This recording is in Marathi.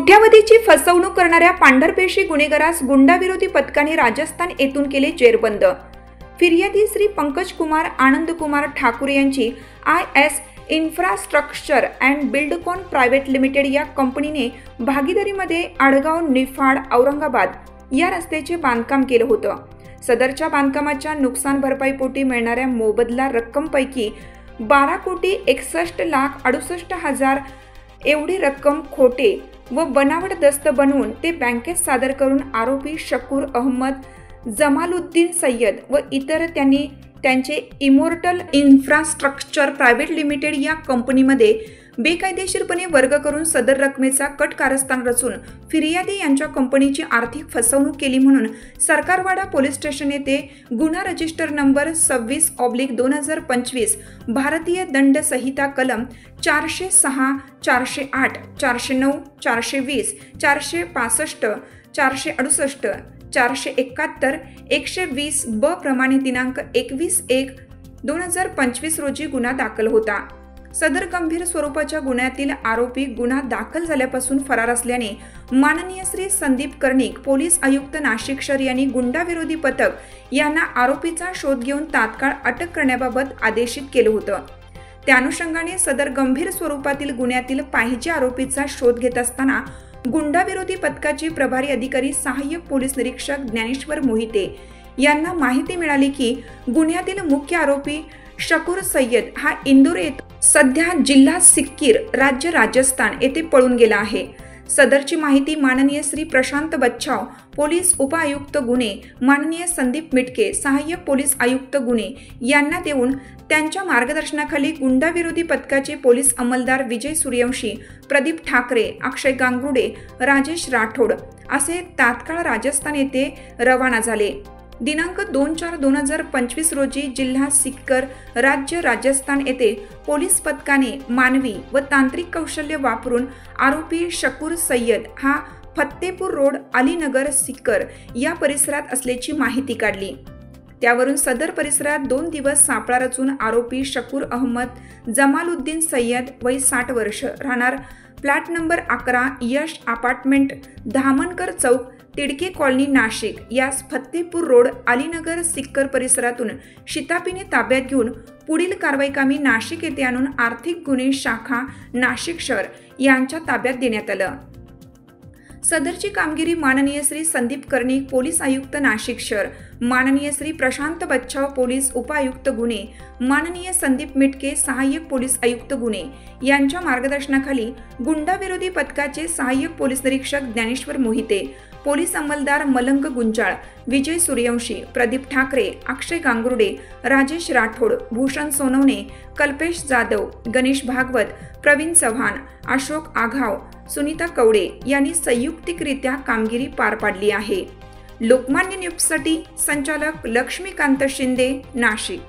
कोट्यावधीची फसवणूक करणाऱ्या पांढरपेशी गुन्हेगारास गुंडाविरोधी पथकाने राजस्थान येथून केले जेरबंद। फिर्यादी श्री पंकज कुमार आनंद कुमार ठाकूर यांची IS infrastructure and Buildcon private limited या कंपनीने भागीदारीमध्ये आडगाव निफाड औरंगाबाद या रस्त्याचे बांधकाम केलं होतं। सदरच्या बांधकामाच्या नुकसान भरपाईपोटी मिळणाऱ्या मोबदला रक्कमपैकी 12,61,68,000 एवढी रक्कम खोटे व बनावट दस्त बनवून ते बँकेत सादर करून आरोपी शकूर अहमद जमालुद्दीन सय्यद व इतर त्यांनी त्यांचे इमॉर्टल इन्फ्रास्ट्रक्चर प्रायव्हेट लिमिटेड या कंपनीमध्ये बेकायदेशीरपणे वर्ग करून सदर रकमेचा कट कारस्थान रचून फिर्यादी यांच्या कंपनीची आर्थिक फसवणूक केली म्हणून सरकारवाडा पोलीस स्टेशन येथे गुन्हा रजिस्टर नंबर 26/2025 भारतीय दंड संहिता कलम 406, 408, 409, 420, 465, 468, 471, 120 ब प्रमाणे दिनांक 21/1/2025 रोजी गुन्हा दाखल होता। सदर गंभीर स्वरूपाच्या गुन्ह्यातील आरोपी गुन्हा दाखल झाल्यापासून फरार असल्याने माननीय श्री संदीप कर्णिक पोलीस आयुक्त नाशिक शहर यांनी गुंडाविरोधी पथक यांना आरोपीचा शोध घेऊन तात्काळ अटक करण्याबाबत आदेशित केलं होतं। त्या अनुषंगाने सदर गंभीर स्वरूपातील गुन्ह्यातील पाहिजे आरोपीचा शोध घेत असताना गुंडाविरोधी पथकाचे प्रभारी अधिकारी सहाय्यक पोलीस निरीक्षक ज्ञानेश्वर मोहिते यांना माहिती मिळाली की गुन्ह्यातील मुख्य आरोपी शकूर सय्यद हा इंदूर येथे सध्या जिल्हा सिक्कीर राज्य राजस्थान येथे पळून गेला आहे। सदरची माहिती माननीय श्री प्रशांत बच्छाव पोलीस उपआयुक्त गुन्हे माननीय संदीप मिटके सहाय्यक पोलीस आयुक्त गुन्हे यांना देऊन त्यांच्या मार्गदर्शनाखाली गुंडाविरोधी पथकाचे पोलीस अंमलदार विजय सूर्यवंशी, प्रदीप ठाकरे, अक्षय गांगुर्डे, राजेश राठोड असे तात्काळ राजस्थान येथे रवाना झाले। दिनांक 2/4/2025 रोजी जिल्हा सिक्कर राज्य राजस्थान येथे पोलीस पथकाने मानवी व तांत्रिक कौशल्य वापरून आरोपी शकूर सय्यद हा फत्तेपूर रोड अलीनगर सिक्कर या परिसरात असल्याची माहिती काढली। त्यावरून सदर परिसरात 2 दिवस सापळा रचून आरोपी शकूर अहमद जमालुद्दीन सय्यद वय 60 वर्ष राहणार फ्लॅट नंबर 11 यश अपार्टमेंट धामनकर चौक तिडके कॉलनी नाशिक यास फत्तेपूर रोड अलीनगर सिक्कर परिसरातून शितापीने ताब्यात घेऊन पुढील कारवाईकामी नाशिक येथे आणून आर्थिक गुन्हे शाखा नाशिक शहर यांच्या ताब्यात देण्यात आलं। सदरची कामगिरी माननीय श्री संदीप कर्णिक पोलीस आयुक्त नाशिक शहर, माननीय श्री प्रशांत बच्छाव पोलीस उपायुक्त गुन्हे, माननीय संदीप मिटके सहाय्यक पोलीस आयुक्त गुन्हे यांच्या मार्गदर्शनाखाली गुंडाविरोधी पथकाचे सहाय्यक पोलीस निरीक्षक ज्ञानेश्वर मोहिते, पोलीस अंमलदार मलंग गुंजाळ, विजय सूर्यवंशी, प्रदीप ठाकरे, अक्षय गांगुर्डे, राजेश राठोड, भूषण सोनवणे, कल्पेश जाधव, गणेश भागवत, प्रवीण चव्हाण, अशोक आघाव, सुनीता कवडे यांनी संयुक्तिकरित्या कामगिरी पार पाडली आहे। लोकमान्य न्यूजसाठी संचालक लक्ष्मीकांत शिंदे, नाशिक।